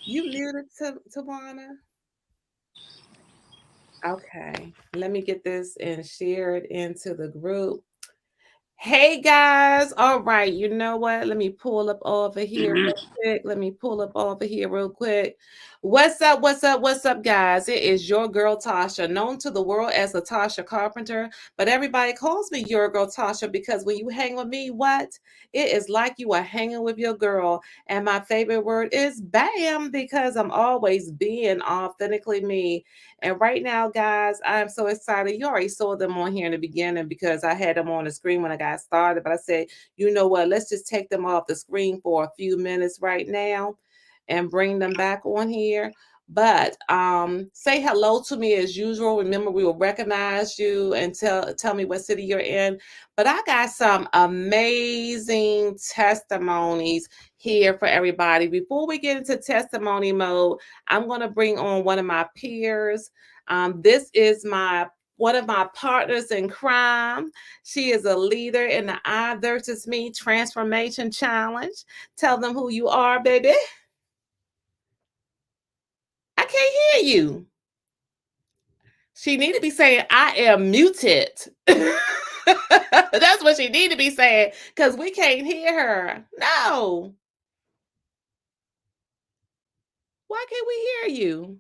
You muted, Tawana? Okay, let me get this and share it into the group. Hey guys, all right, you know what? Let me pull up over here real quick. Let me pull up over here real quick. What's up? What's up? What's up, guys? It is your girl Tasha, known to the world as Latasha Carpenter, but everybody calls me your girl Tasha because when you hang with me, what? It is like you are hanging with your girl. And my favorite word is bam because I'm always being authentically me. And right now, guys, I am so excited. You already saw them on here in the beginning because I had them on the screen when I got started. But I said, you know what? Let's just take them off the screen for a few minutes right now and bring them back on here. But say hello to me as usual. Remember, we will recognize you and tell me what city you're in. But I got some amazing testimonies here for everybody. Before we get into testimony mode, I'm going to bring on one of my peers. This is my one of my partners in crime. She is a leader in the I versus Me Transformation Challenge. Tell them who you are, baby. I can't hear you. She need to be saying, I am muted. That's what she need to be saying because we can't hear her. No. Why can't we hear you?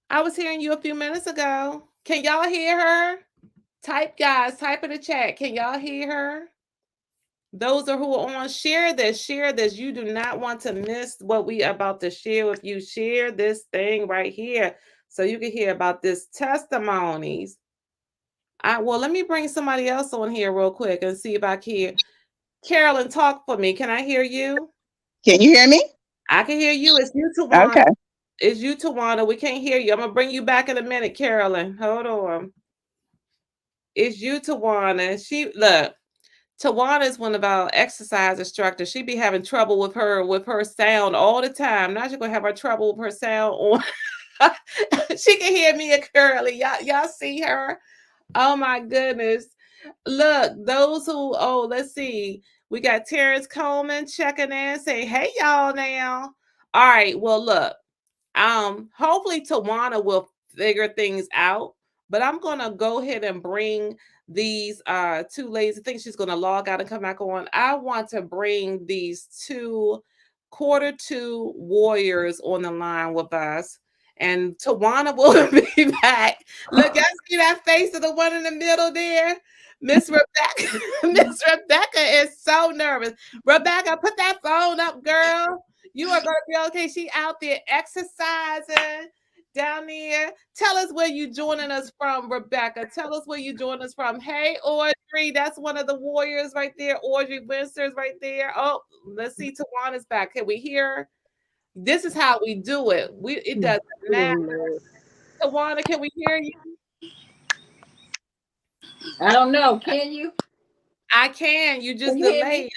I was hearing you a few minutes ago. Can y'all hear her? Type, guys, type in the chat. Can y'all hear her? Those are who are on, share this. Share this. You do not want to miss what we are about to share with you. Share this thing right here so you can hear about this testimonies. Well, let me bring somebody else on here real quick and see if I can hear. Carolyn, talk for me. Can I hear you? Can you hear me? I can hear you. It's you, Tawana. Okay. It's you, Tawana. We can't hear you. I'm gonna bring you back in a minute, Carolyn. Hold on. It's you, Tawana. Tawana is one of our exercise instructors. She be having trouble with her sound all the time. Now she's gonna have her trouble with her sound on. She can hear me and Curly. Y'all see her? Oh my goodness. Look, those who, let's see. We got Terrence Coleman checking in, saying, hey y'all now. All right, well, look, hopefully Tawana will figure things out, but I'm gonna go ahead and bring these two ladies. I think she's gonna log out and come back on. I want to bring these two quarter two warriors on the line with us. And Tawana will be back. Look, y'all see that face of the one in the middle there? Miss Rebecca. Miss Rebecca is so nervous. Rebecca, put that phone up, girl. You are gonna be okay. She out there exercising down there. Tell us where you joining us from, Rebecca. Tell us where you joining us from. Hey, Audrey, that's one of the warriors right there. Audrey Winster's right there. Oh, let's see. Tawana's back. Can we hear her? This is how we do it. It doesn't matter. Tawana, can we hear you? I don't know. Can you? I can. You just Can you hear delayed. me?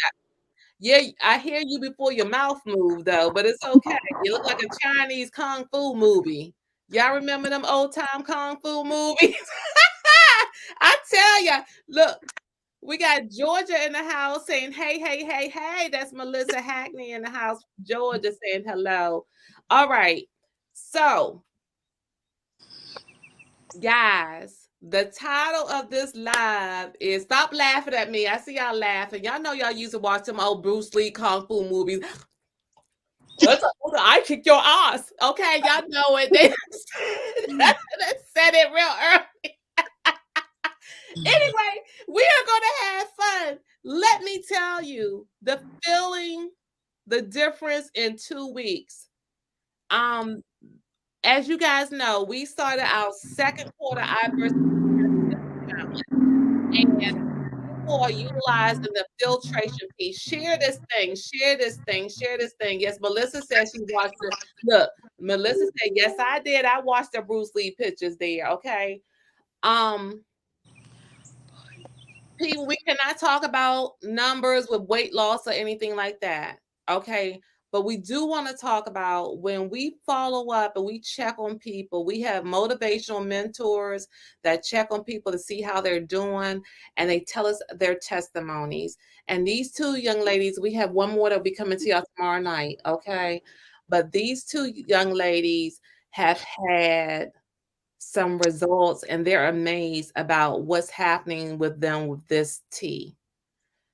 Yeah, I hear you before your mouth moved though, but it's okay. You look like a Chinese kung fu movie. Y'all remember them old time kung fu movies? I tell ya, look, we got Georgia in the house saying, hey, hey, hey, hey. That's Melissa Hackney in the house. Georgia saying hello. All right. So, guys, the title of this live is Stop Laughing at Me. I see y'all laughing. Y'all know y'all used to watch them old Bruce Lee kung fu movies. I kick your ass. Okay, y'all know it. They said it real early. Anyway, we are going to have fun. Let me tell you the feeling, the difference in 2 weeks. As you guys know, we started our second quarter iverse and people are utilizing the filtration piece. Share this thing, share this thing, share this thing. Yes, Melissa said she watched it. Look, Melissa said, yes, I did. I watched the Bruce Lee pictures there. Okay. Um, People, we cannot talk about numbers with weight loss or anything like that. Okay. But we do want to talk about when we follow up and we check on people, we have motivational mentors that check on people to see how they're doing and they tell us their testimonies. And these two young ladies, we have one more that will be coming to y'all tomorrow night. Okay. but these two young ladies have had some results and they're amazed about what's happening with them with this tea.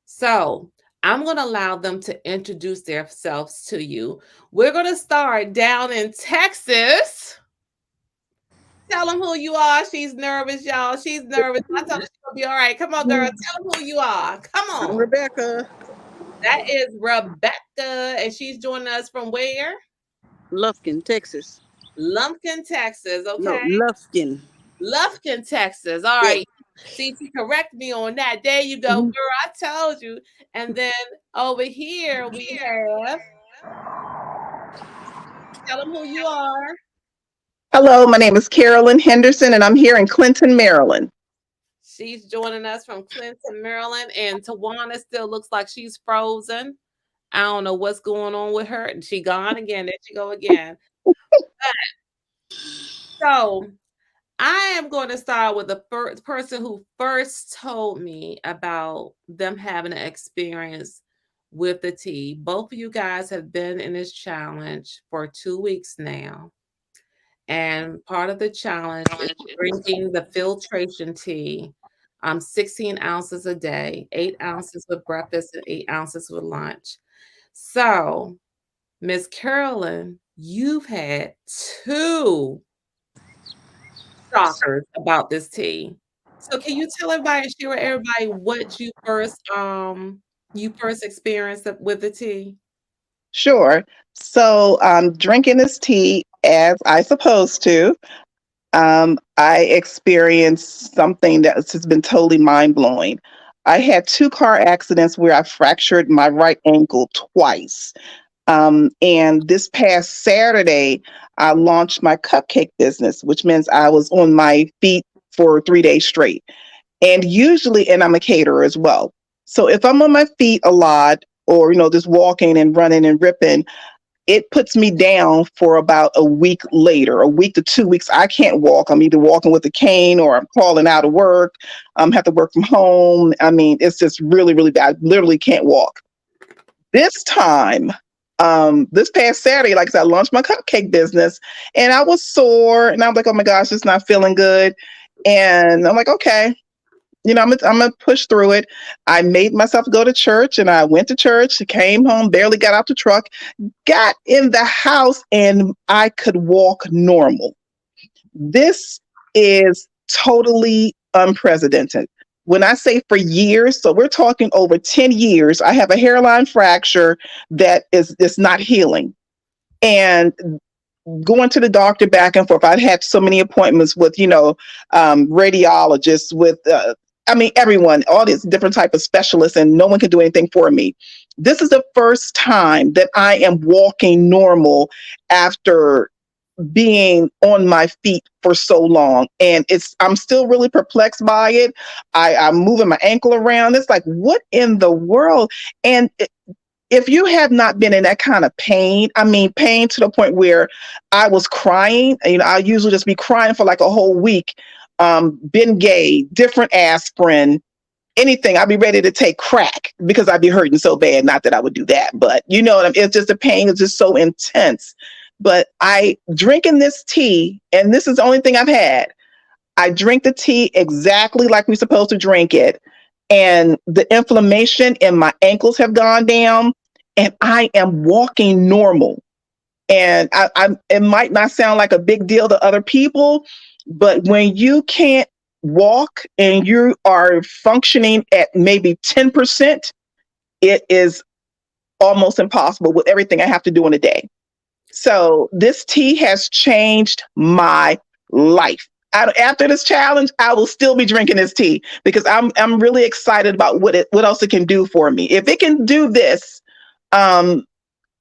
So I'm going to allow them to introduce themselves to you. We're going to start down in Texas. Tell them who you are. She's nervous, y'all. She's nervous. I told her she's going to be all right. Come on, girl. Tell them who you are. Come I'm on. Rebecca. That is Rebecca, and she's joining us from where? Lufkin, Texas. Lumpkin, Texas. No, Okay. Lufkin. Lufkin, Texas. All Yeah. right. See, she correct me on that. There you go, Mhm. girl. I told you. And then over here we have, tell them who you are. Hello, my name is Carolyn Henderson, and I'm here in Clinton, Maryland. She's joining us from Clinton, Maryland. And Tawana still looks like she's frozen. I don't know what's going on with her. And she gone again. There she go again. So I am going to start with the first person who first told me about them having an experience with the tea. Both of you guys have been in this challenge for 2 weeks now. And part of the challenge is drinking the filtration tea, 16 ounces a day, 8 ounces with breakfast and 8 ounces with lunch. So, Miss Carolyn, you've had two shockers about this tea. So can you tell everybody and share with everybody what you first experienced with the tea? Sure. So, drinking this tea as I supposed to, I experienced something that has been totally mind blowing. I had two car accidents where I fractured my right ankle twice. And this past Saturday, I launched my cupcake business, which means I was on my feet for 3 days straight. And usually, and I'm a caterer as well. So if I'm on my feet a lot, or just walking and running and ripping, it puts me down for about a week later, a week to 2 weeks. I can't walk. I'm either walking with a cane or I'm calling out of work. Have to work from home. I mean, it's just really, really bad. I literally can't walk. This time, this past Saturday, like I said, I launched my cupcake business and I was sore and I'm like, oh my gosh, it's not feeling good. And I'm like, okay, I'm gonna push through it. I made myself go to church and I went to church, came home, barely got out the truck, got in the house, and I could walk normal. This is totally unprecedented. When I say for years, so we're talking over 10 years, I have a hairline fracture that is not healing. And going to the doctor back and forth. I'd had so many appointments with, radiologists, with, everyone, all these different type of specialists, and no one could do anything for me. This is the first time that I am walking normal after being on my feet for so long. And I'm still really perplexed by it. I'm moving my ankle around. It's like, what in the world? And if you have not been in that kind of pain, I mean, pain to the point where I was crying, I usually just be crying for like a whole week. Bengay, different aspirin, anything. I'd be ready to take crack because I'd be hurting so bad. Not that I would do that, but you know what I mean? It's just the pain is just so intense. But I drinking this tea, and this is the only thing I've had. I drink the tea exactly like we're supposed to drink it. And the inflammation in my ankles have gone down and I am walking normal. And it might not sound like a big deal to other people, but when you can't walk and you are functioning at maybe 10%, it is almost impossible with everything I have to do in a day. So this tea has changed my life. After this challenge, I will still be drinking this tea because I'm really excited about what else it can do for me. If it can do this, um,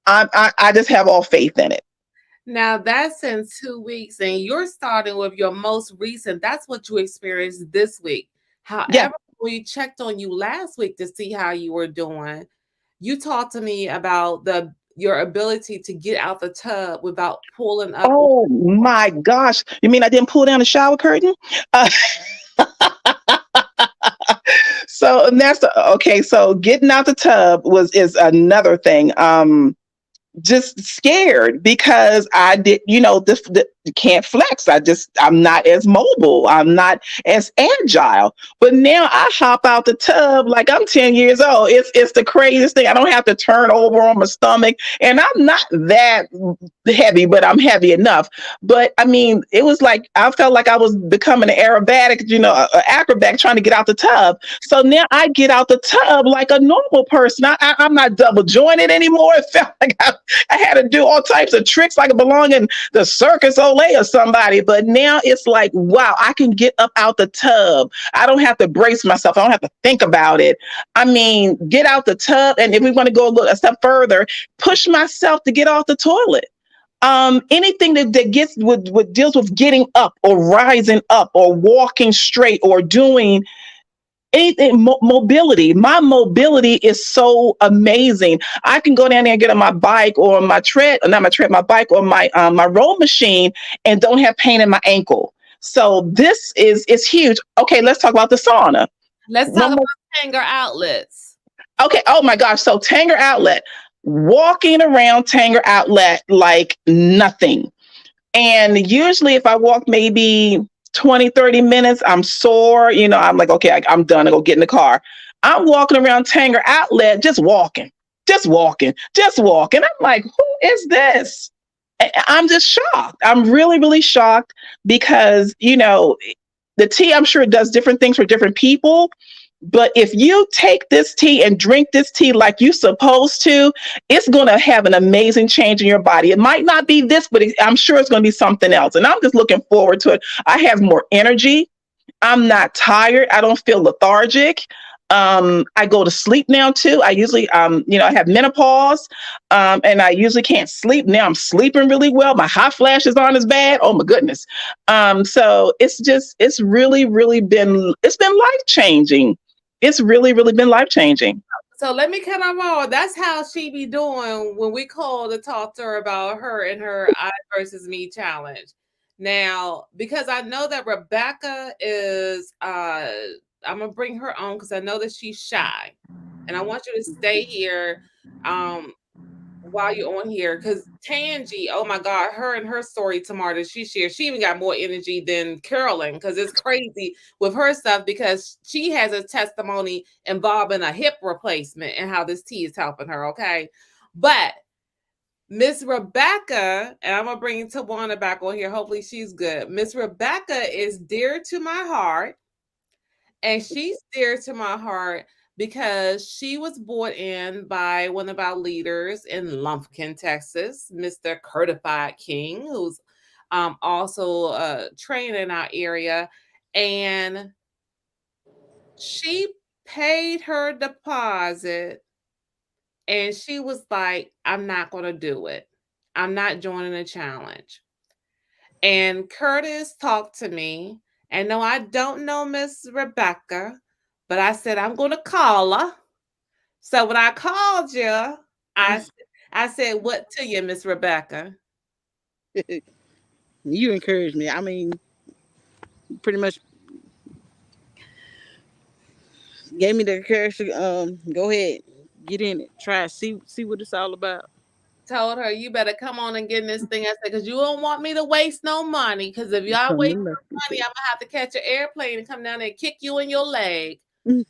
I just have all faith in it. Now that's in 2 weeks, and you're starting with your most recent. That's what you experienced this week. Yeah. However, when we checked on you last week to see how you were doing, you talked to me about your ability to get out the tub without pulling up. Oh my gosh! You mean I didn't pull down the shower curtain? Uh, so and that's okay. So getting out the tub is another thing. just scared because I did, can't flex. I'm not as mobile. I'm not as agile. But now I hop out the tub like I'm 10 years old. It's the craziest thing. I don't have to turn over on my stomach. And I'm not that heavy, but I'm heavy enough. But I mean, it was like I felt like I was becoming an aerobatic, an acrobat trying to get out the tub. So now I get out the tub like a normal person. I'm not double jointed anymore. It felt like I had to do all types of tricks like I belong in the circus Olay or somebody. But now it's like, wow, I can get up out the tub. I don't have to brace myself. I don't have to think about it. I mean, get out the tub. And if we want to go a step further, push myself to get off the toilet. Anything that gets with deals with getting up or rising up or walking straight or doing anything, mobility. My mobility is so amazing. I can go down there and get on my bike or my bike or my row machine and don't have pain in my ankle. So this is huge. Okay, let's talk about the sauna. Let's talk One about more. Tanger outlets. Okay. Oh my gosh. So Tanger Outlet, walking around Tanger Outlet like nothing. And usually if I walk maybe 20, 30 minutes, I'm sore. I'm like, okay, I'm done. I go get in the car. I'm walking around Tanger Outlet, just walking, just walking, just walking. I'm like, who is this? I'm just shocked. I'm really, really shocked because, the tea, I'm sure it does different things for different people. But if you take this tea and drink this tea like you're supposed to, it's going to have an amazing change in your body. It might not be this, but I'm sure it's going to be something else. And I'm just looking forward to it. I have more energy. I'm not tired. I don't feel lethargic. I go to sleep now too. I usually, I have menopause, and I usually can't sleep. Now I'm sleeping really well. My hot flashes aren't as bad. Oh my goodness. So it's really, really it's been life changing. It's really, really been life changing. So let me cut off all. That's how she be doing when we call to talk to her about her and her I versus me challenge. Now, because I know that Rebecca is I'm gonna bring her on because I know that she's shy. And I want you to stay here while you're on here because Tangi, oh my God, her and her story tomorrow that she shared, she even got more energy than Carolyn because it's crazy with her stuff because she has a testimony involving a hip replacement and how this tea is helping her. Okay. But Miss Rebecca, and I'm gonna bring Tawana back on here. Hopefully she's good. Miss Rebecca is dear to my heart. And she's dear to my heart because she was brought in by one of our leaders in Lumpkin, Texas, Mr. Curtified King, who's also trained in our area. And she paid her deposit and she was like, I'm not going to do it. I'm not joining the challenge. And Curtis talked to me. And no, I don't know Miss Rebecca, but I said, I'm going to call her. So when I called you, I, I said, what to you, Miss Rebecca? You encouraged me. I mean, pretty much gave me the courage to go ahead, get in it, try, see what it's all about. Told her, you better come on and get in this thing. I said, because you don't want me to waste no money. Because if y'all waste money, I'm going to have to catch an airplane and come down there and kick you in your leg. And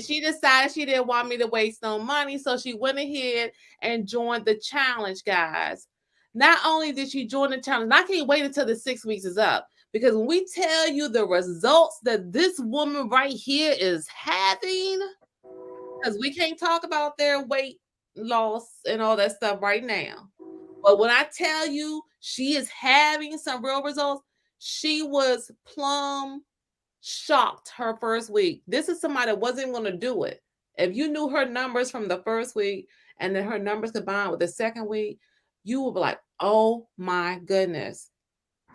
she decided she didn't want me to waste no money. So she went ahead and joined the challenge, guys. Not only did she join the challenge, I can't wait until the 6 weeks is up. Because when we tell you the results that this woman right here is having, because we can't talk about their weight loss and all that stuff right now. But when I tell you she is having some real results, she was plumb shocked her first week. This is somebody that wasn't going to do it. If you knew her numbers from the first week and then her numbers combined with the second week, you would be like, oh my goodness.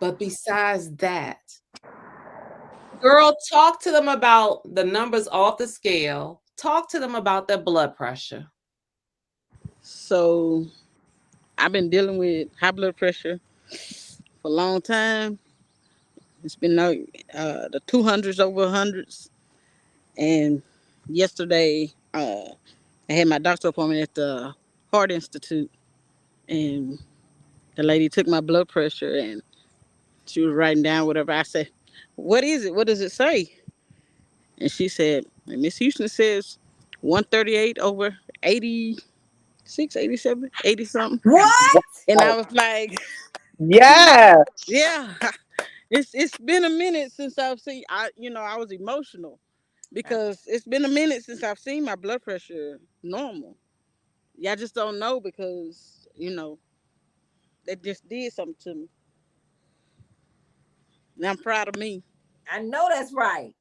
But besides that, girl, talk to them about the numbers off the scale. Talk to them about their blood pressure. So I've been dealing with high blood pressure for a long time. It's been the 200s over hundreds. And yesterday, I had my doctor appointment at the Heart Institute. And the lady took my blood pressure and she was writing down whatever. I said, "What is it? What does it say?" And she said, and Miss Houston says 138 over 86, 87, 80 something. What? And I Wow. was like, Yeah. yeah, it's been a minute since I've seen. I was emotional because it's been a minute since I've seen my blood pressure normal. Yeah, I just don't know because they just did something to me. And I'm proud of me. I know that's right.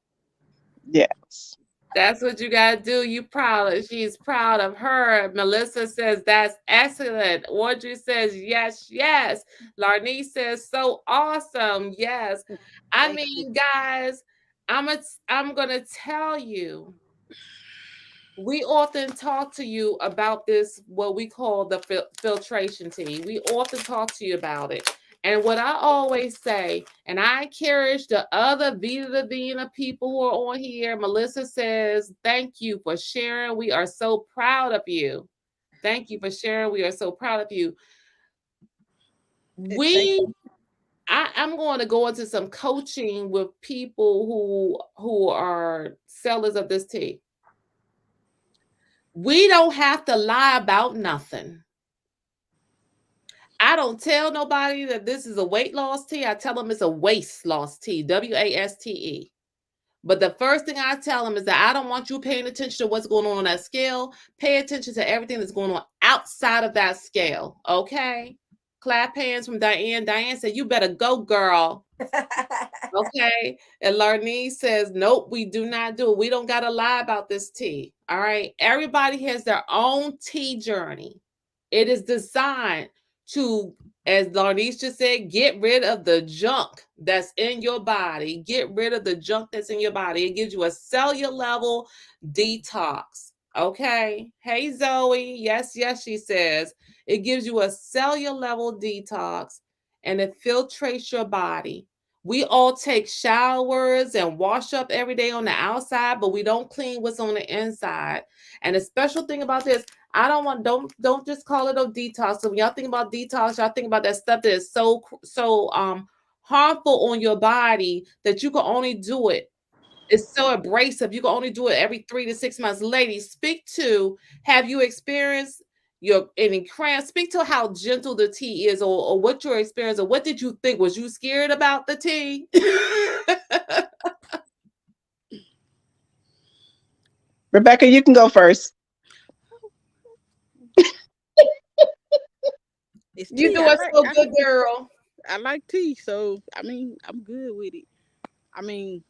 Yes. That's what you gotta do. You proud of she's proud of her. Melissa says that's excellent. Audrey says yes, yes. Larnice says so awesome. Yes. I Thank you. mean, guys, I'm gonna tell you. We often talk to you about this, what we call the filtration tea. We often talk to you about it. And what I always say, and I encourage the other Vita Divina people who are on here, Melissa says, thank you for sharing. We are so proud of you. Thank you for sharing. We are so proud of you. Thank We you. I'm going to go into some coaching with people who are sellers of this tea. We don't have to lie about nothing. I don't tell nobody that this is a weight loss tea. I tell them it's a waste loss tea, WASTE. But the first thing I tell them is that I don't want you paying attention to what's going on that scale. Pay attention to everything that's going on outside of that scale. Okay? Clap hands from Diane. Diane said, "You better go, girl." Okay. And Larnese says, nope, we do not do it. We don't got to lie about this tea. All right. Everybody has their own tea journey. It is designed to, as Larnese just said, get rid of the junk that's in your body. Get rid of the junk that's in your body. It gives you a cellular level detox. Okay. Hey, Zoe. Yes, yes, she says. It gives you a cellular level detox and it filtrates your body. We all take showers and wash up every day on the outside, but we don't clean what's on the inside. And the special thing about this, I don't just call it a detox. So when y'all think about detox, y'all think about that stuff that is so harmful on your body that you can only do it. It's so abrasive. You can only do it every 3 to 6 months. Ladies, speak to, have you experienced your any cramps? Speak to how gentle the tea is, or what your experience, or what did you think? Was you scared about the tea? Rebecca, you can go first. It's You tea. doing so good, girl. I like tea, so I mean I'm good with it. I mean,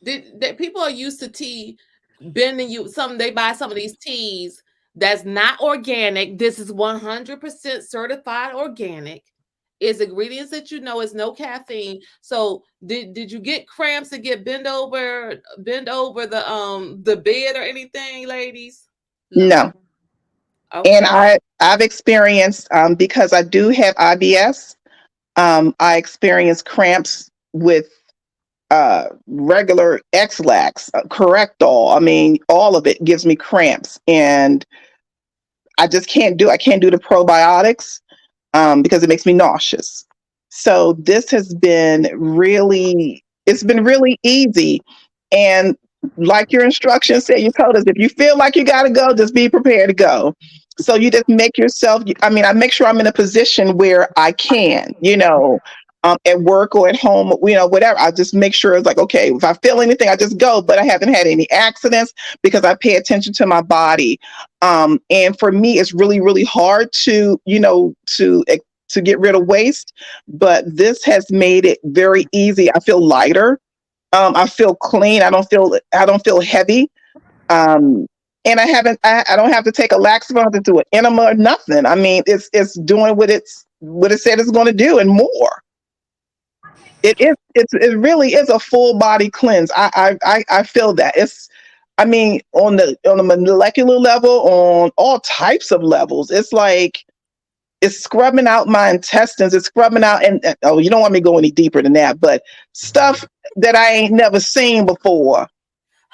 That people are used to tea bending you. Some they buy some of these teas that's not organic. This is 100% certified organic. Is ingredients that you know is no caffeine. So did you get cramps and get bend over the bed or anything, ladies? no. No. And Okay. I've experienced because I do have IBS. I experience cramps with regular X-Lax, Correctol. I mean, all of it gives me cramps, and I can't do the probiotics because it makes me nauseous. So this has been really, it's been really easy. And like your instructions said, you told us if you feel like you got to go, just be prepared to go. So you just make yourself, I mean, I make sure I'm in a position where I can, at work or at home, whatever. I just make sure it's like, okay, if I feel anything, I just go. But I haven't had any accidents because I pay attention to my body. And for me, it's really, really hard to get rid of waste, but this has made it very easy. I feel lighter. I feel clean. I don't feel heavy. Um, and I don't have to take a laxative, I don't have to do an enema or nothing. I mean, it's doing what it said it's going to do and more. It really is a full body cleanse. I feel that. I mean, on the molecular level, on all types of levels, it's like it's scrubbing out my intestines. It's scrubbing out, and oh, you don't want me to go any deeper than that, but stuff that I ain't never seen before.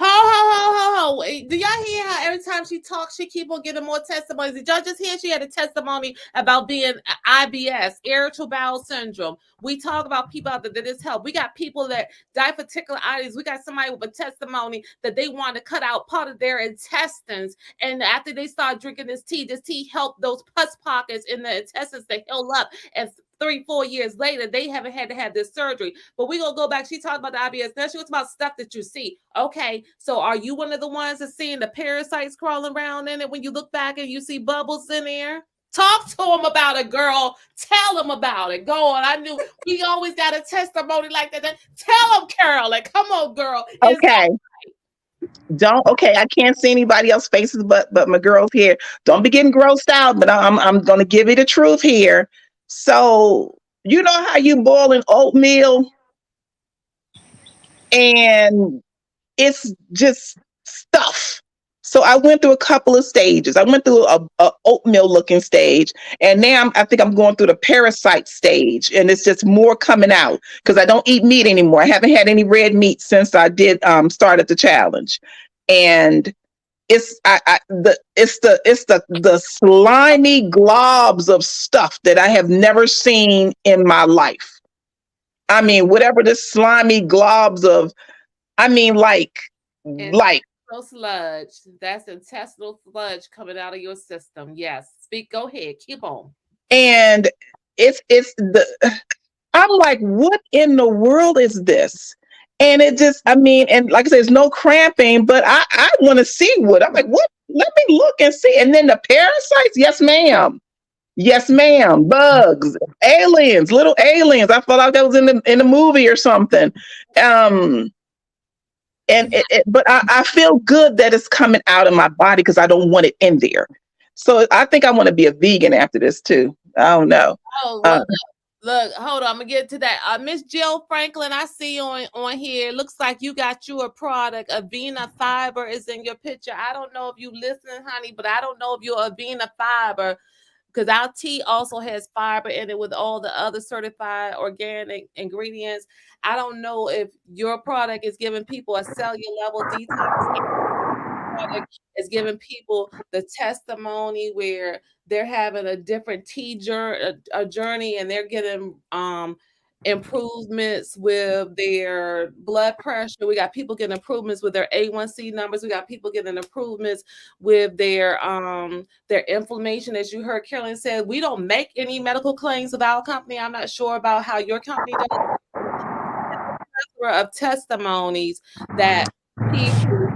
Ho. Wait, do y'all hear how every time she talks, she keep on getting more testimonies? Did y'all just hear she had a testimony about being IBS, irritable bowel syndrome? We talk about people out there that this help. We got people that diverticulitis. We got somebody with a testimony that they want to cut out part of their intestines. And after they start drinking this tea helped those pus pockets in the intestines to heal up. And 3-4 years later, they haven't had to have this surgery. But we're gonna go back. She talked about the IBS. Now she was about stuff that you see. Okay, so are you one of the ones that's seeing the parasites crawling around in it when you look back and you see bubbles in there? Talk to them about it, girl. Tell them about it. Go on. I knew we always got a testimony like that. Tell them, Carolyn. Come on, girl. Is that Okay. I can't see anybody else's faces but my girls here. Don't be getting grossed out, but I'm gonna give you the truth here. So you know how you boil an oatmeal and it's just stuff. So I went through a couple of stages. I went through a oatmeal looking stage, and now I think I'm going through the parasite stage, and it's just more coming out because I don't eat meat anymore. I haven't had any red meat since I did started the challenge, and it's the slimy globs of stuff that I have never seen in my life. I mean, whatever the slimy globs of, I mean, like intestinal sludge? That's intestinal sludge coming out of your system. Yes. Speak. Go ahead. Keep on. and it's the I'm like, what in the world is this? And it just, I mean, and like I said, there's no cramping, but I want to see what. I'm like, what? Let me look and see. And then the parasites, yes, ma'am. Yes, ma'am. Bugs, aliens, little aliens. I felt like that was in the movie or something. Um, but I feel good that it's coming out of my body because I don't want it in there. So I think I want to be a vegan after this too. I don't know. Oh, Uh, well, look, hold on. I'm gonna get to that. Miss Jill Franklin, I see you on here. Looks like you got you a product. Avena Fiber is in your picture. I don't know if you listening, honey, but I don't know if you're Avena Fiber because our tea also has fiber in it with all the other certified organic ingredients. I don't know if your product is giving people a cellular level detox product is giving people the testimony where they're having a different a journey, and they're getting improvements with their blood pressure. We got people getting improvements with their A1C numbers. We got people getting improvements with their inflammation. As you heard Carolyn said, we don't make any medical claims with our company. I'm not sure about how your company does. Of testimonies that people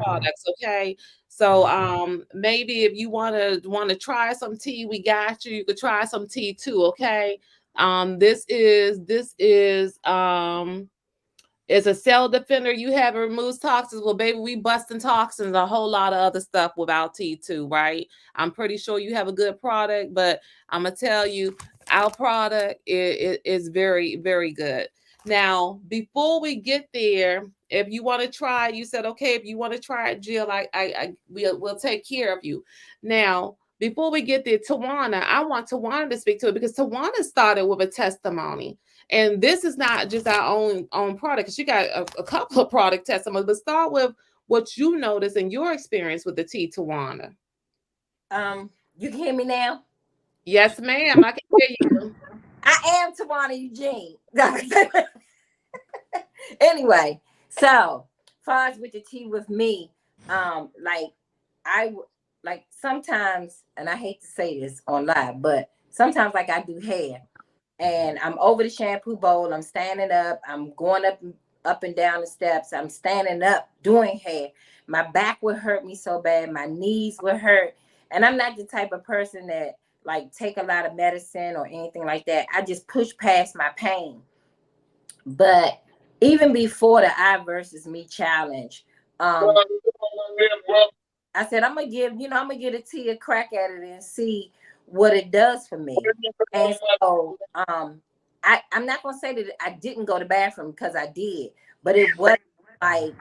products. Okay, so maybe if you want to try some tea, we got you. You could try some tea too. Okay, this is a cell defender. You have removes toxins. Well, baby, we busting toxins, a whole lot of other stuff without T2, right? I'm pretty sure you have a good product, but I'm gonna tell you, our product is very, very good. Now, before we get there, if you want to try, you said okay. If you want to try it, Jill, we'll take care of you. Now, before we get there, Tawana, I want Tawana to speak to it because Tawana started with a testimony. And this is not just our own product. She got a couple of product testimonies, but start with what you noticed in your experience with the tea, Tawana. You can hear me now? Yes, ma'am. I can hear you. I am Tawana Eugene. Anyway, so far as with the tea with me, like like sometimes, and I hate to say this on live, but sometimes like I do hair and I'm over the shampoo bowl, I'm standing up, I'm going up and down the steps, I'm standing up doing hair. My back would hurt me so bad, my knees would hurt. And I'm not the type of person that like take a lot of medicine or anything like that. I just push past my pain. But even before the I versus me challenge, I said I'm gonna give a tea a crack at it and see what it does for me. And so I'm not gonna say that I didn't go to the bathroom because I did, but it wasn't like,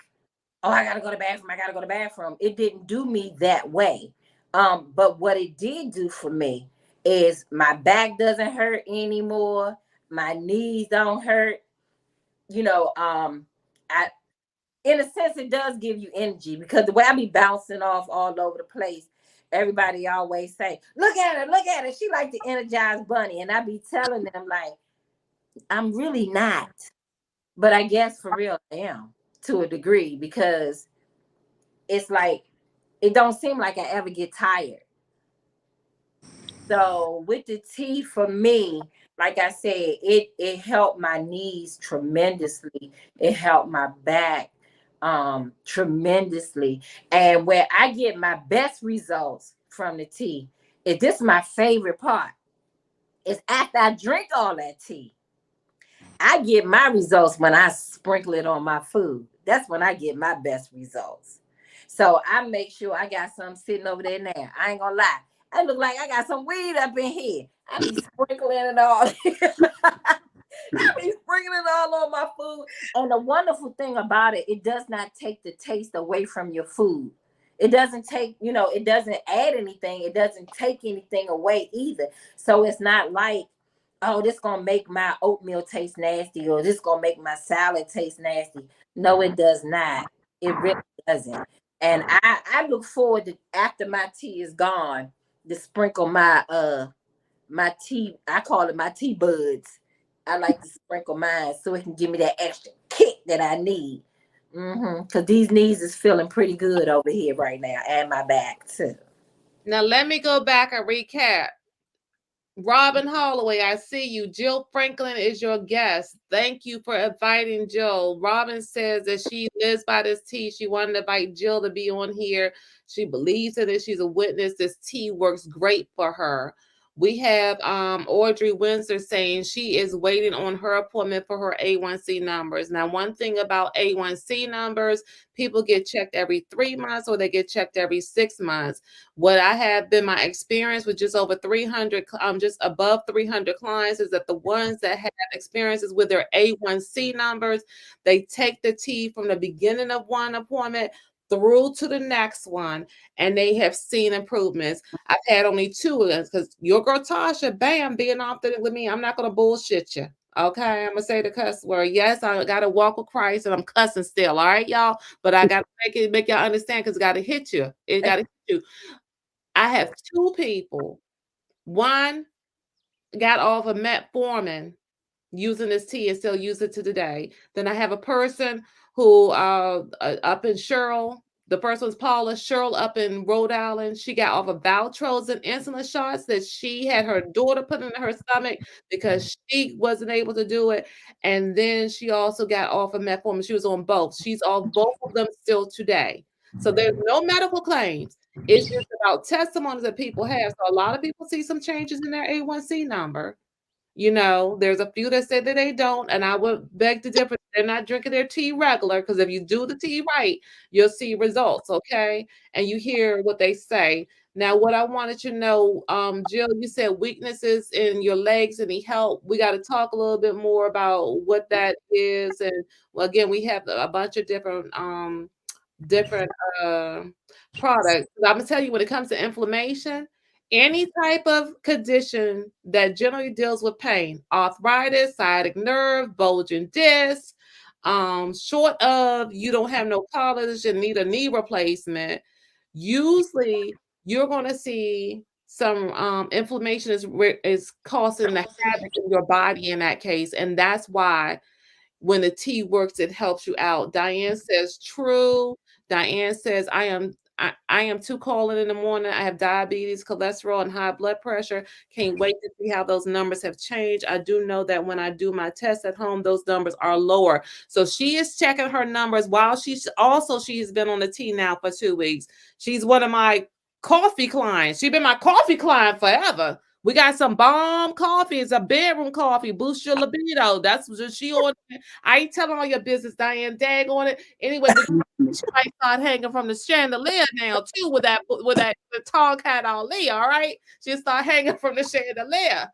oh, I gotta go to the bathroom, I gotta go to the bathroom. It didn't do me that way. But what it did do for me is my back doesn't hurt anymore, my knees don't hurt. I in a sense, it does give you energy, because the way I be bouncing off all over the place, everybody always say, look at her, look at her. She like the energized bunny. And I be telling them, like, I'm really not. But I guess for real I am, to a degree, because it's like, it don't seem like I ever get tired. So with the tea, for me, like I said, it helped my knees tremendously. It helped my back tremendously. And where I get my best results from the tea, is this my favorite part, is after I drink all that tea, I get my results when I sprinkle it on my food. That's when I get my best results. So I make sure I got some sitting over there now. I ain't gonna lie. I look like I got some weed up in here. I be sprinkling it all. I be sprinkling it all on my food. And the wonderful thing about it, it does not take the taste away from your food. It doesn't take, it doesn't add anything. It doesn't take anything away either. So it's not like, oh, this gonna make my oatmeal taste nasty, or this gonna make my salad taste nasty. No, it does not. It really doesn't. And I look forward to, after my tea is gone, to sprinkle my tea. I call it my tea buds. I like to sprinkle mine so it can give me that extra kick that I need. Because these knees is feeling pretty good over here right now, and my back too. Now let me go back and recap. Robin Holloway, I see you. Jill Franklin is your guest. Thank you for inviting Jill. Robin says that she lives by this tea. She wanted to invite Jill to be on here. She believes in it. She's a witness. This tea works great for her. We have Audrey Windsor saying she is waiting on her appointment for her A1C numbers. Now, one thing about A1C numbers, people get checked every 3 months or they get checked every 6 months. What I have been my experience with just over 300, just above 300 clients, is that the ones that have experiences with their A1C numbers, they take the tea from the beginning of one appointment through to the next one, and they have seen improvements. I've had only 2 of them, because your girl Tasha, bam, being authentic with me, I'm not going to bullshit you. Okay, I'm going to say the cuss word. Yes, I got to walk with Christ, and I'm cussing still. All right, y'all? But I got to make y'all understand, because it got to hit you. It got to hit you. I have 2 people. One got off of metformin using this tea and still use it to today. Then I have a person who up in Cheryl. The first one's Paula Cheryl up in Rhode Island. She got off of Valtros and insulin shots that she had her daughter put in her stomach because she wasn't able to do it. And then she also got off of metformin. She was on both. She's on both of them still today. So there's no medical claims. It's just about testimonies that people have. So a lot of people see some changes in their A1C number. There's a few that say that they don't, and I would beg to differ. They're not drinking their tea regular, because if you do the tea right, you'll see results, okay? And you hear what they say. Now, what I wanted to know, Jill, you said weaknesses in your legs, any help? We got to talk a little bit more about what that is. And well, again, we have a bunch of different products. I'm gonna tell you, when it comes to inflammation, any type of condition that generally deals with pain, arthritis, sciatic nerve, bulging disc, short of you don't have no cartilage and need a knee replacement, usually you're going to see some inflammation is causing the havoc in your body in that case. And that's why when the tea works, it helps you out. Diane says, true. Diane says, I am too calling in the morning. I have diabetes, cholesterol, and high blood pressure. Can't wait to see how those numbers have changed. I do know that when I do my tests at home, those numbers are lower. So she is checking her numbers while she's been on the tea now for 2 weeks. She's one of my coffee clients. She's been my coffee client forever. We got some bomb coffee. It's a bedroom coffee. Boost your libido. That's what she ordered. I ain't telling all your business, Diane. Dag on it. Anyway, she might start hanging from the chandelier now too with the tall cat Ali. All right, she'll start hanging from the chandelier.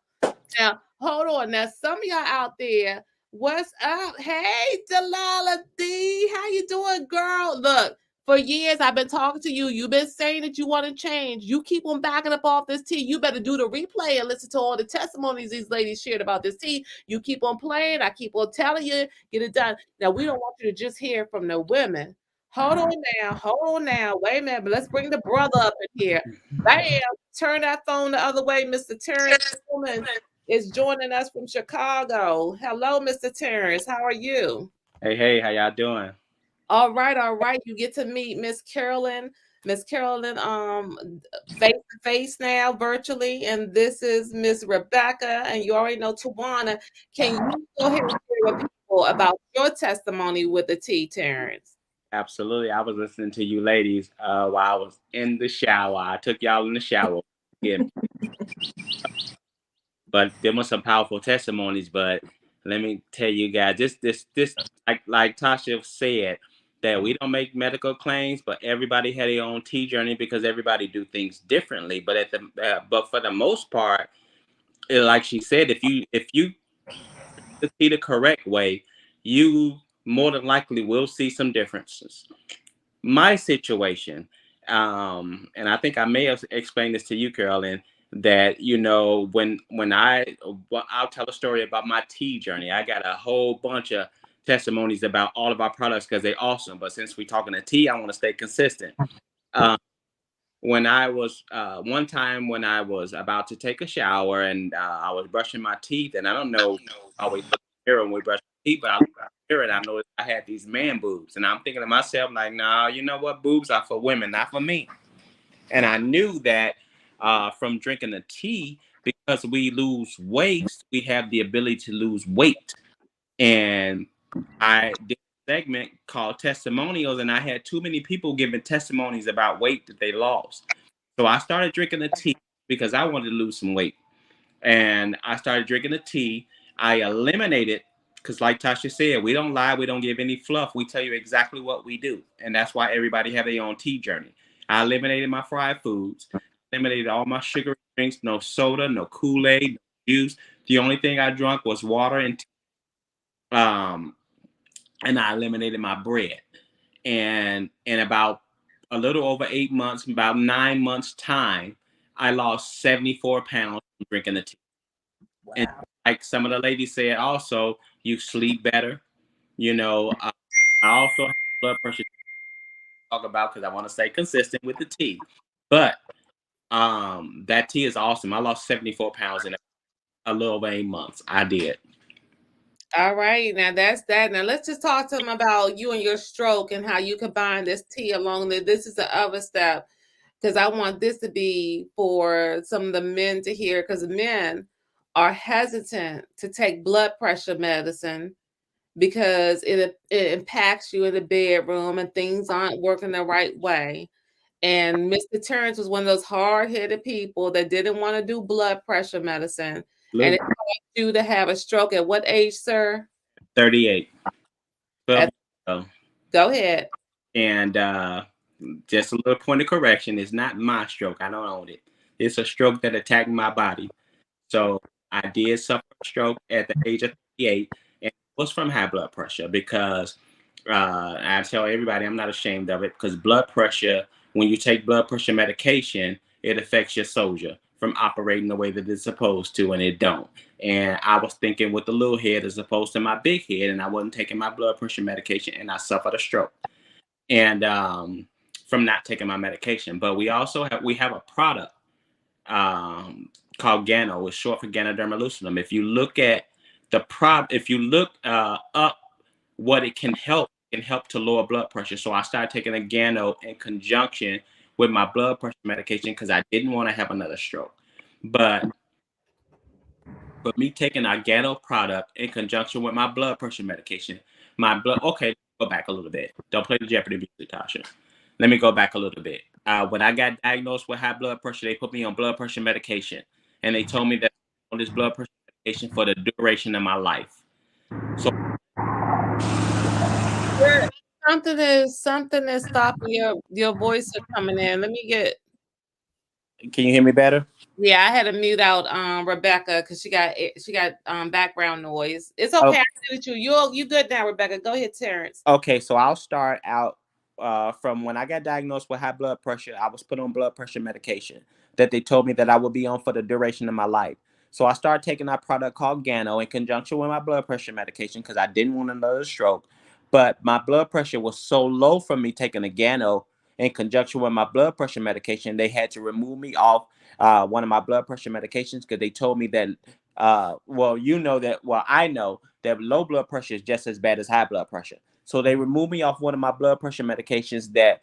Now, hold on. Now, some of y'all out there, what's up? Hey, Delilah D, how you doing, girl? Look, For years, I've been talking to you. You've been saying that you want to change. You keep on backing up off this tea. You better do the replay and listen to all the testimonies these ladies shared about this tea. You keep on playing. I keep on telling you, get it done. Now, we don't want you to just hear from the women. Hold on now. Wait a minute, but let's bring the brother up in here. Bam! Turn that phone the other way. Mr. Terrence Coleman is joining us from Chicago. Hello, Mr. Terrence. How are you? Hey, how y'all doing? All right. You get to meet Miss Carolyn. Miss Carolyn, face to face now, virtually, and this is Miss Rebecca, and you already know Tawana. Can you go ahead and share with people about your testimony with the tea, Terrence? Absolutely. I was listening to you ladies while I was in the shower. I took y'all in the shower. Yeah. But there were some powerful testimonies. But let me tell you guys, this like Tasha said, that we don't make medical claims, but everybody had their own tea journey because everybody do things differently. But but for the most part, like she said, if you see the correct way, you more than likely will see some differences. My situation, and I think I may have explained this to you, Carolyn, that I'll tell a story about my tea journey. I got a whole bunch of testimonies about all of our products because they're awesome. But since we're talking to tea, I want to stay consistent. Um, when I was one time when I was about to take a shower and I was brushing my teeth, and I don't know, I always look in the mirror when we brush our teeth, but I look in the mirror and I noticed I had these man boobs, and I'm thinking to myself like, nah, you know what? Boobs are for women, not for me. And I knew that from drinking the tea, because we lose weight, we have the ability to lose weight. And I did a segment called Testimonials, and I had too many people giving testimonies about weight that they lost. So I started drinking the tea because I wanted to lose some weight. And I started drinking the tea. I eliminated, because like Tasha said, we don't lie, we don't give any fluff. We tell you exactly what we do. And that's why everybody have their own tea journey. I eliminated my fried foods, eliminated all my sugary drinks, no soda, no Kool-Aid, no juice. The only thing I drank was water and tea. Um, and I eliminated my bread. And in about a little over 8 months, about 9 months time, I lost 74 pounds from drinking the tea. Wow. And like some of the ladies said, also you sleep better. I also have blood pressure to talk about because I want to stay consistent with the tea. But that tea is awesome. I lost 74 pounds in a little over 8 months. I did. All right, now that's that. Now let's just talk to them about you and your stroke and how you combine this tea along the. This is the other step because I want this to be for some of the men to hear because men are hesitant to take blood pressure medicine because it impacts you in the bedroom and things aren't working the right way. And Mr. Terrence was one of those hard-headed people that didn't want to do blood pressure medicine. And it Look, caused you to have a stroke at what age, sir? 38. 12 At, years ago. go ahead. And just a little point of correction, it's not my stroke. I don't own it. It's a stroke that attacked my body. So I did suffer a stroke at the age of 38, and it was from high blood pressure because I tell everybody I'm not ashamed of it because blood pressure, when you take blood pressure medication, it affects your soldier from operating the way that it's supposed to, and it don't. And I was thinking with the little head as opposed to my big head, and I wasn't taking my blood pressure medication, and I suffered a stroke. And from not taking my medication, but we have a product called Gano. It's short for Ganoderma lucidum. If you look at if you look up what it can help to lower blood pressure. So I started taking a Gano in conjunction with my blood pressure medication because I didn't want to have another stroke. But me taking a Gano product in conjunction with my blood pressure medication, okay, go back a little bit. Don't play the Jeopardy music, Tasha. Let me go back a little bit. When I got diagnosed with high blood pressure, they put me on blood pressure medication, and they told me that I'm on this blood pressure medication for the duration of my life. So Something is stopping your voice from coming in. Let me get. can you hear me better? Yeah, I had to mute out Rebecca because she got background noise. It's okay. Oh, I muted you. You good now, Rebecca? Go ahead, Terrence. okay, so I'll start out from when I got diagnosed with high blood pressure, I was put on blood pressure medication that they told me that I would be on for the duration of my life. So I started taking that product called Gano in conjunction with my blood pressure medication because I didn't want another stroke. But my blood pressure was so low from me taking the Gano in conjunction with my blood pressure medication, they had to remove me off one of my blood pressure medications because they told me that, I know that low blood pressure is just as bad as high blood pressure. So they removed me off one of my blood pressure medications that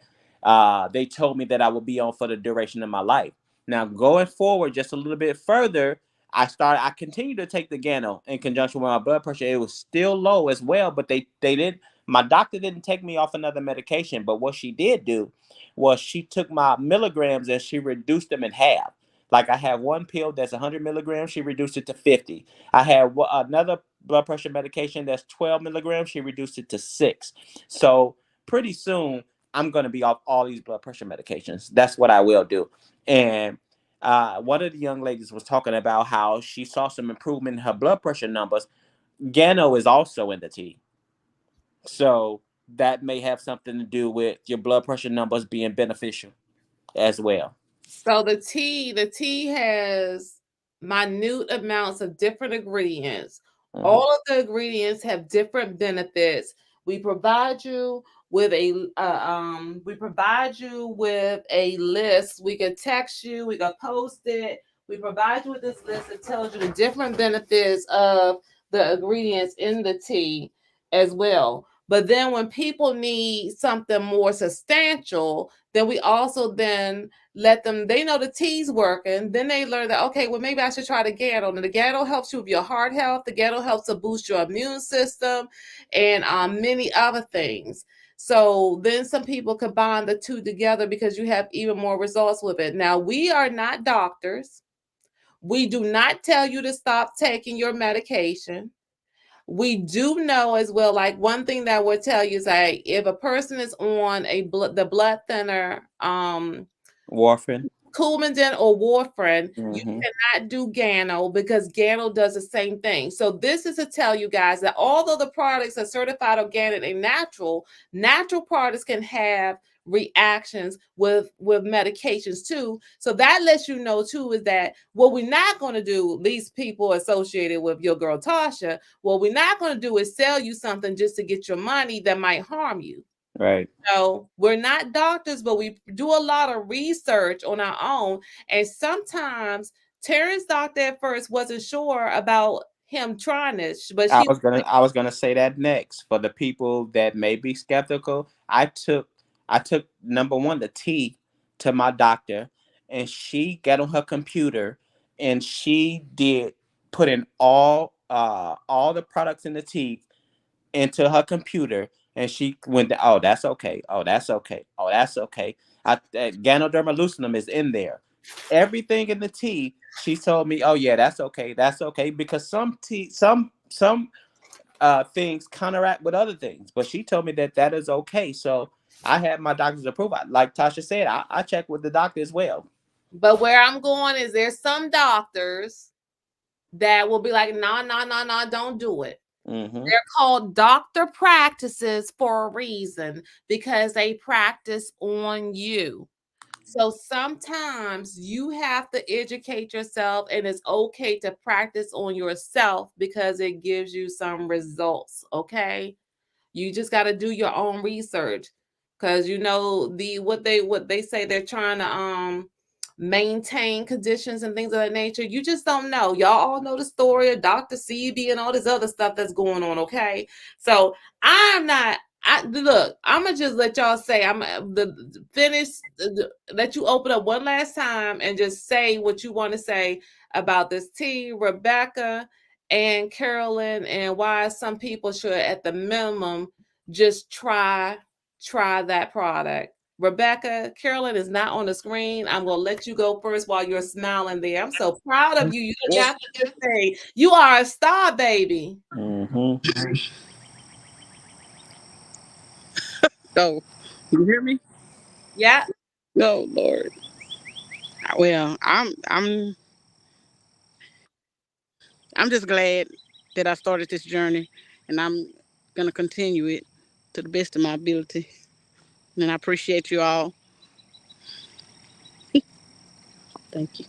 they told me that I would be on for the duration of my life. Now, going forward just a little bit further, I continued to take the Gano in conjunction with my blood pressure. It was still low as well, but they did my doctor didn't take me off another medication, but what she did do was she took my milligrams and she reduced them in half. Like I had one pill that's 100 milligrams, she reduced it to 50. I had another blood pressure medication that's 12 milligrams, she reduced it to 6. So pretty soon, I'm going to be off all these blood pressure medications. That's what I will do. And one of the young ladies was talking about how she saw some improvement in her blood pressure numbers. Gano is also in the tea. So that may have something to do with your blood pressure numbers being beneficial as well. So the tea has minute amounts of different ingredients. Mhm. All of the ingredients have different benefits. We provide you with a list. We can text you, we can post it. We provide you with this list that tells you the different benefits of the ingredients in the tea as well. But then when people need something more substantial, then we also then let them, they know the tea's working, then they learn that, okay, well, maybe I should try the Gano. And the Gano helps you with your heart health, the Gano helps to boost your immune system, and many other things. So then some people combine the two together because you have even more results with it. Now, we are not doctors. We do not tell you to stop taking your medication. We do know as well, like one thing that would tell you is like if a person is on the blood thinner, Warfarin. Coumadin or warfarin, you Hmm. cannot do Gano because Gano does the same thing. So this is to tell you guys that although the products are certified organic and natural products can have reactions with medications too. So that lets you know too is that what we're not going to do, these people associated with your girl Tasha, what we're not going to do is sell you something just to get your money that might harm you. Right. So we're not doctors, but we do a lot of research on our own. And sometimes Terrence doctor at first wasn't sure about him trying this, but I she was gonna I was gonna say that next. For the people that may be skeptical, I took number one the tea to my doctor, and she got on her computer and she did put in all the products in the tea into her computer, and she went, oh, that's okay, oh, that's okay, oh, that's okay. Ganoderma lucidum is in there. Everything in the tea, she told me, oh yeah, that's okay, because some things counteract with other things, but she told me that that is okay. So I had my doctor's approval. Like Tasha said, I checked with the doctor as well. but where I'm going is there's some doctors that will be like, no, no, no, no, don't do it. Hmm. They're called doctor practices for a reason because they practice on you. So sometimes you have to educate yourself, and it's okay to practice on yourself because it gives you some results. Okay. You just got to do your own research because you know what they say they're trying to maintain conditions and things of that nature. You just don't know. Y'all all know the story of Dr. CB and all this other stuff that's going on, okay? So I'm not I look, I'm gonna just let y'all say I'm the finish let you open up one last time and just say what you want to say about this tea, Rebecca and Carolyn, and why some people should at the minimum just try that product. Rebecca, Carolyn is not on the screen. I'm gonna let you go first while you're smiling there. I'm so proud of you. You got to say you are a star, baby. Hmm. So, you hear me? Yeah. Oh Lord. Well, I'm just glad that I started this journey, and I'm gonna continue it to the best of my ability. And I appreciate you all. Thank you.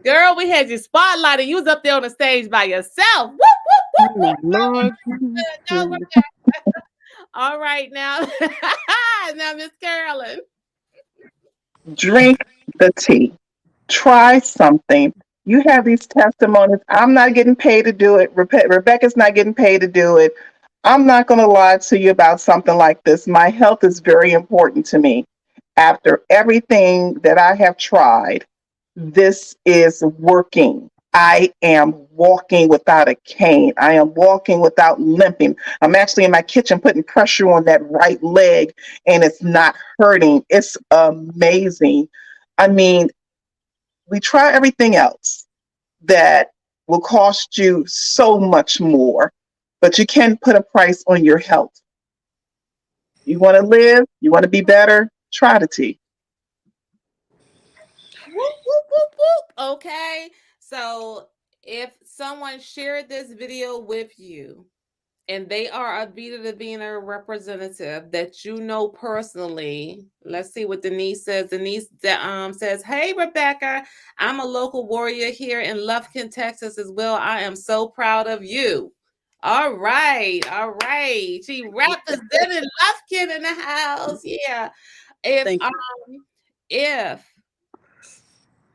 Girl, we had you spotlighted. You was up there on the stage by yourself. Whoop, whoop, whoop, Oh my whoop. Lord. No, all right now. Now, Miss Carolyn. Drink the tea. Try something. You have these testimonies. I'm not getting paid to do it. Rebecca's not getting paid to do it. I'm not going to lie to you about something like this. My health is very important to me. After everything that I have tried, this is working. I am walking without a cane. I am walking without limping. I'm actually in my kitchen putting pressure on that right leg and it's not hurting. It's amazing. I mean, we try everything else that will cost you so much more, but you can put a price on your health. You want to live, you want to be better, try the tea. Whoop, whoop, whoop, whoop. Okay. So if someone shared this video with you and they are a Vita Davina representative that you know personally, let's see what Denise says. Denise says, "Hey, Rebecca, I'm a local warrior here in Lufkin, Texas as well. I am so proud of you." All right. All right. She represented Lufkin in the house. Yeah. If Thank you. if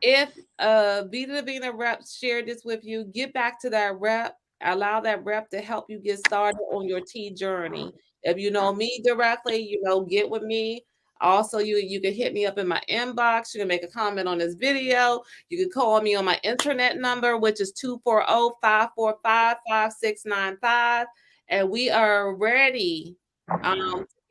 if Vita Vina rep shared this with you, get back to that rep. Allow that rep to help you get started on your tea journey. If you know me directly, get with me. Also, you can hit me up in my inbox. You can make a comment on this video. You can call me on my internet number, which is 240-545-5695. And we are ready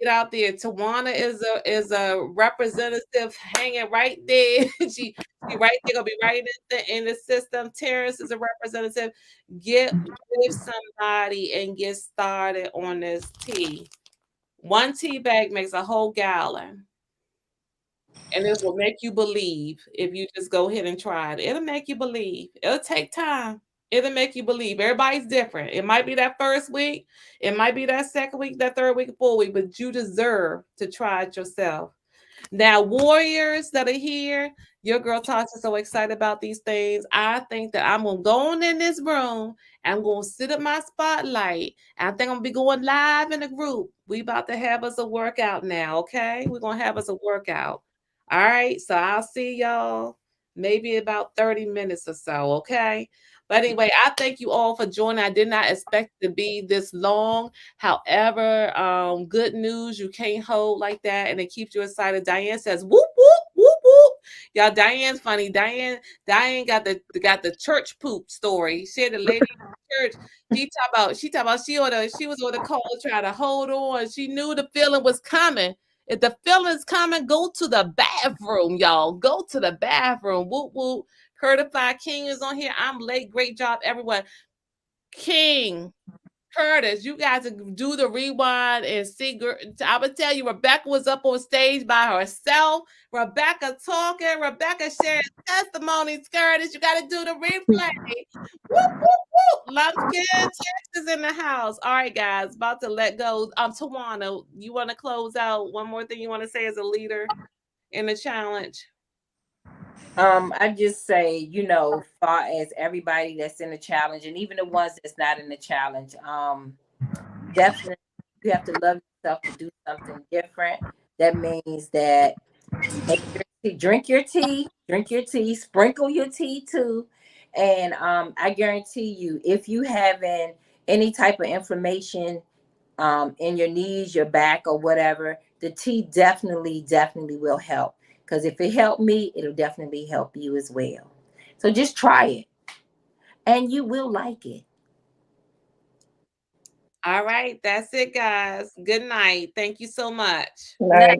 get out there. Tawana is a representative hanging right there. She right there gonna be right in the system. Terrence is a representative. Get with somebody and get started on this tea. One tea bag makes a whole gallon. And it will make you believe if you just go ahead and try it. It'll make you believe. It'll take time. It'll make you believe. Everybody's different. It might be that first week, it might be that second week, that third week, fourth week, but you deserve to try it yourself. Now, warriors that are here, your girl Tasha is so excited about these things. I think that I'm gonna go on in this room. I'm gonna sit at my spotlight. I think I'm gonna be going live in a group. We about to have us a workout now, okay? We're gonna have us a workout. All right, so I'll see y'all maybe about 30 minutes or so, okay? But anyway, I thank you all for joining. I did not expect it to be this long. However, good news you can't hold like that, and it keeps you excited. Diane says, "Whoop whoop whoop whoop." Y'all, Diane's funny. Diane got the church poop story. She had a lady in church. She talk about she was on the call trying to hold on. She knew the feeling was coming. If the feeling's coming, go to the bathroom, y'all. Go to the bathroom. Whoop whoop. Certified King is on here. I'm late. Great job, everyone. King, Curtis, you guys do the rewind and see. I would tell you, Rebecca was up on stage by herself. Rebecca talking, Rebecca sharing testimonies. Curtis, you got to do the replay. Whoop, whoop, whoop. Lumpkin, Texas in the house. All right, guys, about to let go. Tawana, you want to close out? One more thing you want to say as a leader in the challenge? I just say, far as everybody that's in the challenge, and even the ones that's not in the challenge, definitely you have to love yourself to do something different. That means that drink your tea, sprinkle your tea too. And I guarantee you, if you having any type of inflammation in your knees, your back, or whatever, the tea definitely will help. Because if it helped me, it'll definitely help you as well. So just try it, and you will like it. All right, that's it, guys. Good night. Thank you so much. Right.